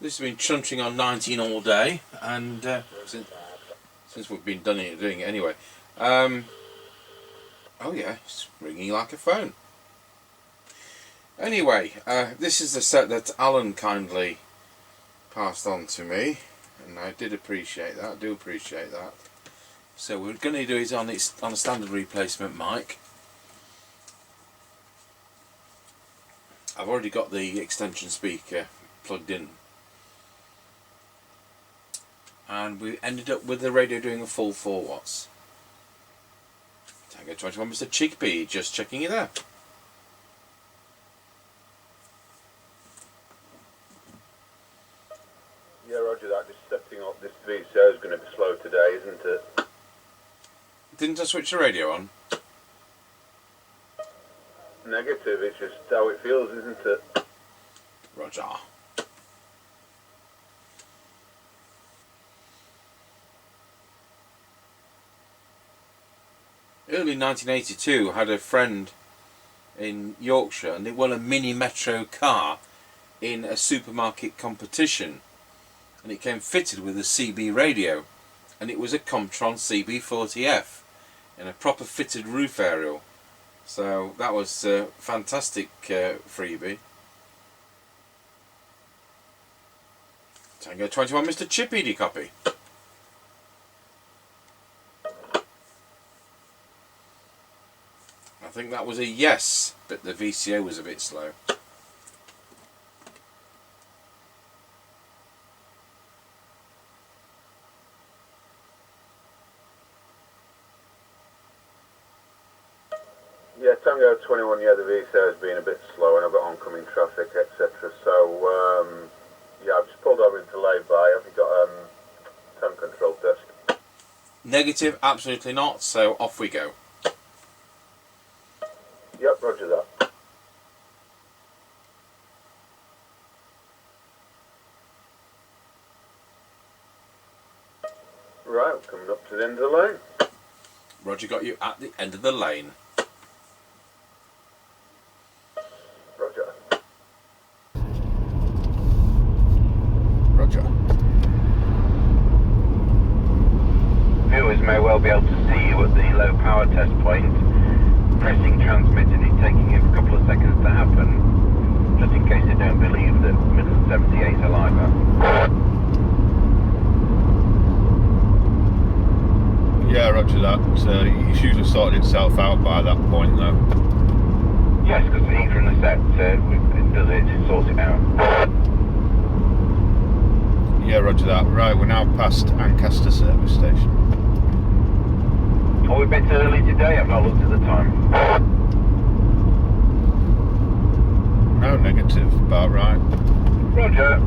This has been chuntering on 19 all day, and since we've been doing it anyway. Oh yeah, it's ringing like a phone. Anyway, this is the set that Alan kindly passed on to me, and I did appreciate that. Do appreciate that. So we're going to do it on a standard replacement mic. I've already got the extension speaker plugged in, and we ended up with the radio doing a full 4 watts. Tango 21, Mr Chippie, just checking it out. Yeah, roger that. Just setting up this VCO is going to be slow today, isn't it? Didn't I switch the radio on? Negative, it's just how it feels, isn't it? Roger. Early 1982, I had a friend in Yorkshire, and they won a mini metro car in a supermarket competition, and it came fitted with a CB radio, and it was a Commtron CB40F in a proper fitted roof aerial. So that was a fantastic freebie. Tango 21, Mr Chippie, do you copy? I think that was a yes, but the VCO was a bit slow. Yeah, Tango 21, yeah, the VCO has been a bit slow and I've got oncoming traffic, etc. So, yeah, I've just pulled over into lay-by. Have you got temp control test? Negative, absolutely not, so off we go. Yep, roger that. Right, we're coming up to the end of the lane. Roger got you at the end of the lane. Roger. Roger. Viewers may well be able to see you at the low power test point. Pressing transmit and it taking a couple of seconds to happen, just in case they don't believe that Middle 78 are live. Yeah, roger that. It should have sorted itself out by that point though. Yes, because either in the set it does it, sorts it out. Yeah, roger that. Right, we're now past Ancaster service station. Are we a bit early today? I've not looked at the time. No, negative, about right. Roger.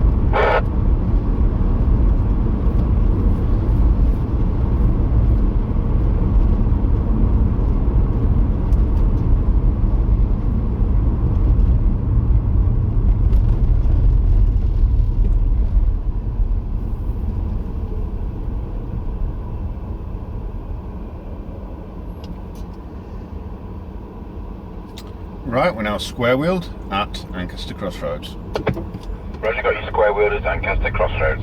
Right, we're now square-wheeled at Ancaster Crossroads. Roger, got your square wheel at Ancaster Crossroads.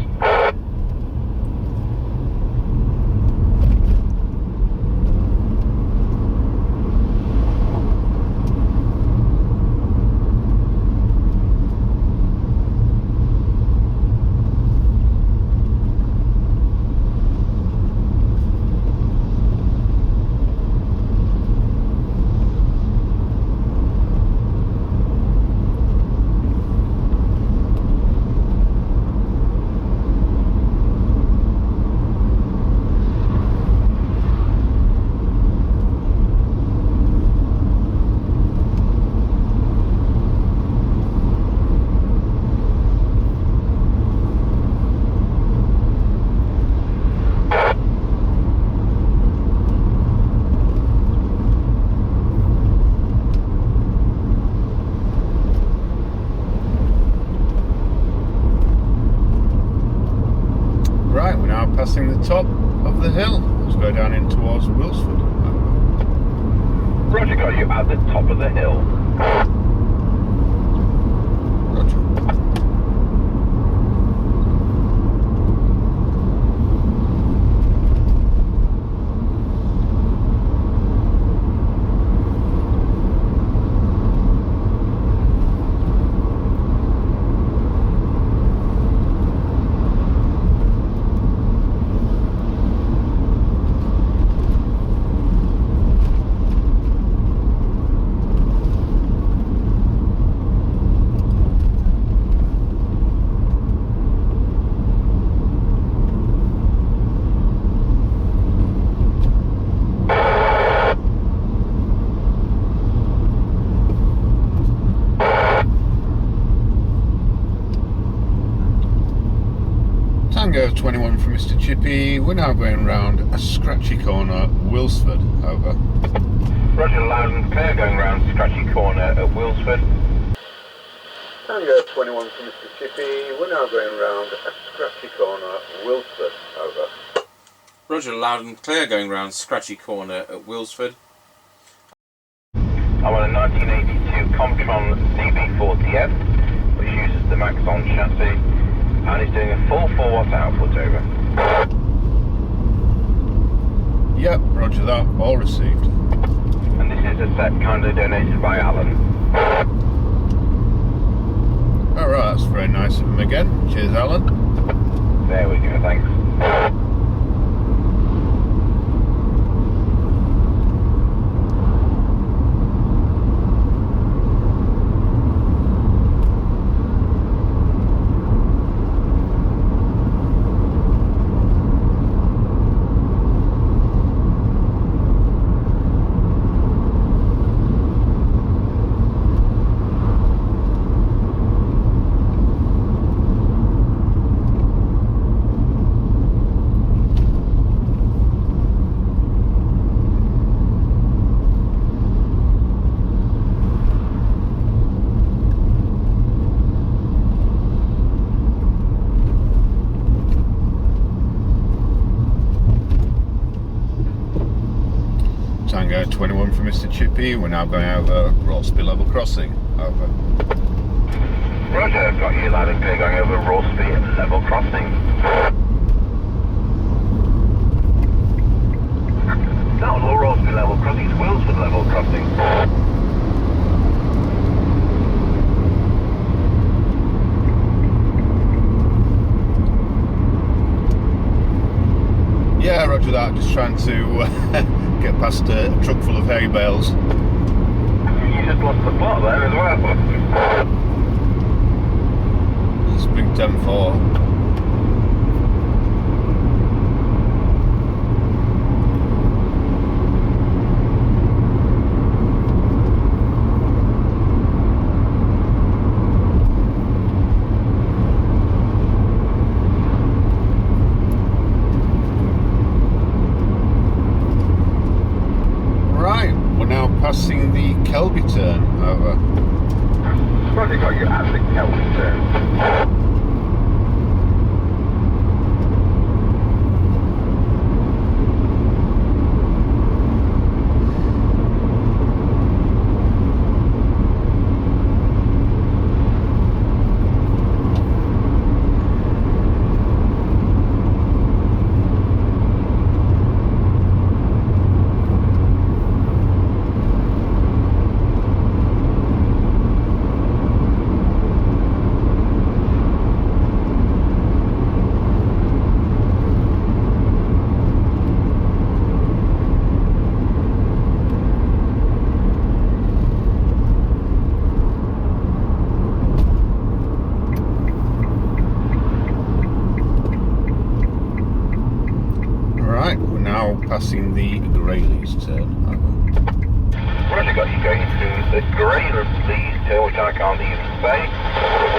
Passing the top of the hill. Let's go down in towards Wilsford. Roger, got you at the top of the hill. Roger. Tango 21 from Mr Chippie. We're now going round a scratchy corner, Wilsford. Over. Roger, loud and clear, going round scratchy corner at Wilsford. Tango 21 from Mr Chippie. We're now going round a scratchy corner, Wilsford. Over. Roger, loud and clear, going round scratchy corner at Wilsford. I'm on a 1982 Commtron CB40F, which uses the Maxon chassis, and it's doing a full 4-watt output. Over. Yep, roger that, all received. And this is a set kindly donated by Alan. Alright, that's very nice of him again. Cheers, Alan. There we go, thanks. Tango 21 from Mr Chippie. We're now going over Rossby level crossing. Over. Roger, got you loud and clear, going over Rossby level crossing. Not Rossby level crossing, it's Wilsford level crossing. Yeah, roger that. Just trying to get past a truck full of hay bales. You just lost the plot there as well. Spring 10-4. Passing the Kelby turn. Over. Roger, got you at the Kelby turn. Passing the Greyleys turn. Over. Roger, got you going through the Greyleys turn, which I can't even say,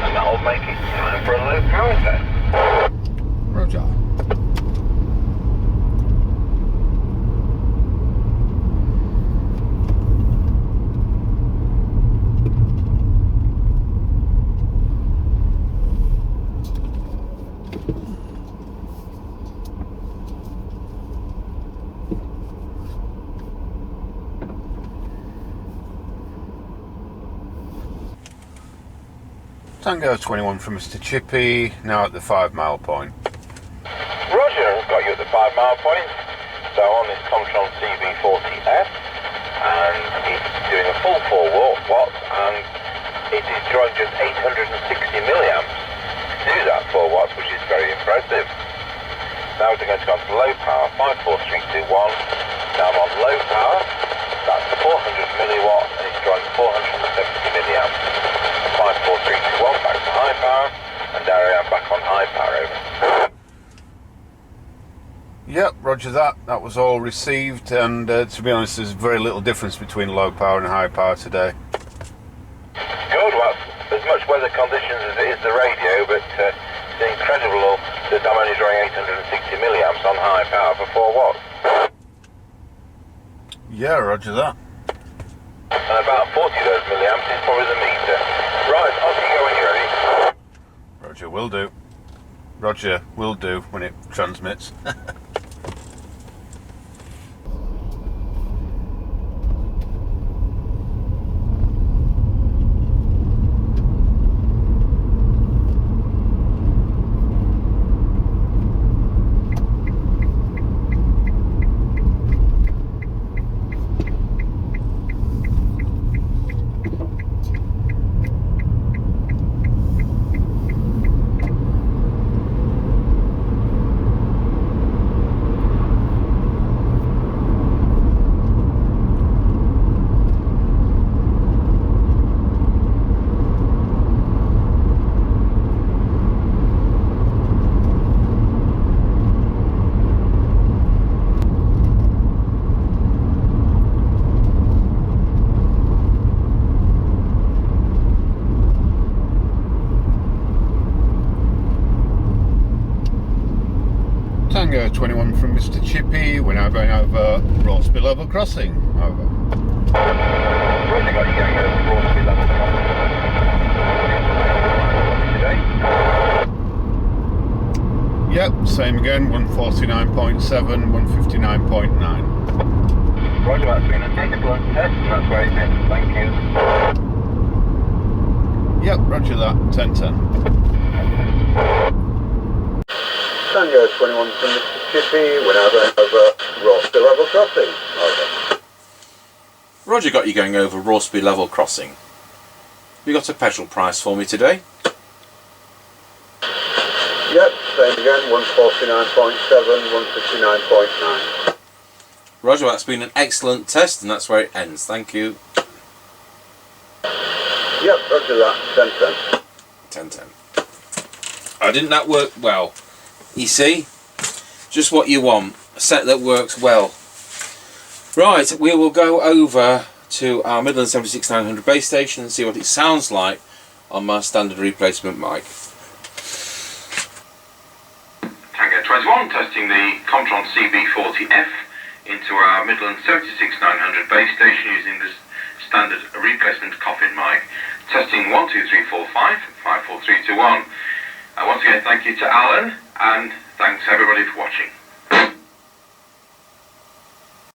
and that'll make it time for a low power test. Roger. Tango 21 from Mr Chippie, now at the 5 mile point. Roger, got you at the 5 mile point. So on this Commtron CB40F, and it's doing a full 4 watts, and it is drawing just 860 milliamps to do that 4 watts, which is very impressive. Now we're going to go to low power, 54321. Now I'm on low power, that's 400 milliwatt, and it's drawing 470 milliamps. 54321 back to high power, and there I am back on high power. Over. Yep, roger that. That was all received, and to be honest, there's very little difference between low power and high power today. Good, well, as much weather conditions as it is the radio, but it's incredible that I'm only 860 milliamps on high power for 4 watts. Yeah, roger that. And about 40 of those milliamps is probably the meter. Right, off you go when you're ready. Roger, will do. Roger, will do when it transmits. Tango 21 from Mr Chippie. We're now going over Rossby level crossing. Over. Roger, got you going over Rossby level crossing. Today? Yep, same again, 149.7, 159.9. Roger, that's been an excellent test, and that's where it ends. Thank you. Yep, roger that, 1010. Tango 21 from Mr Chippie, we're now going over Rossby level crossing. Over. Roger, got you going over Rossby level crossing. You got a petrol price for me today? Yep, same again, 149.7, 159.9. Roger, that's been an excellent test, and that's where it ends. Thank you. Yep, roger that, 1010. 1010. Didn't that work well? You see? Just what you want. A set that works well. Right, we will go over to our Midland 76900 base station and see what it sounds like on my standard replacement mic. Tango 21, testing the Commtron CB40F into our Midland 76900 base station using this standard replacement coffin mic. Testing 1, 2, 3, 4, 5, 5, 4, 3, 2, 1. Once again, thank you to Alan, and thanks everybody for watching.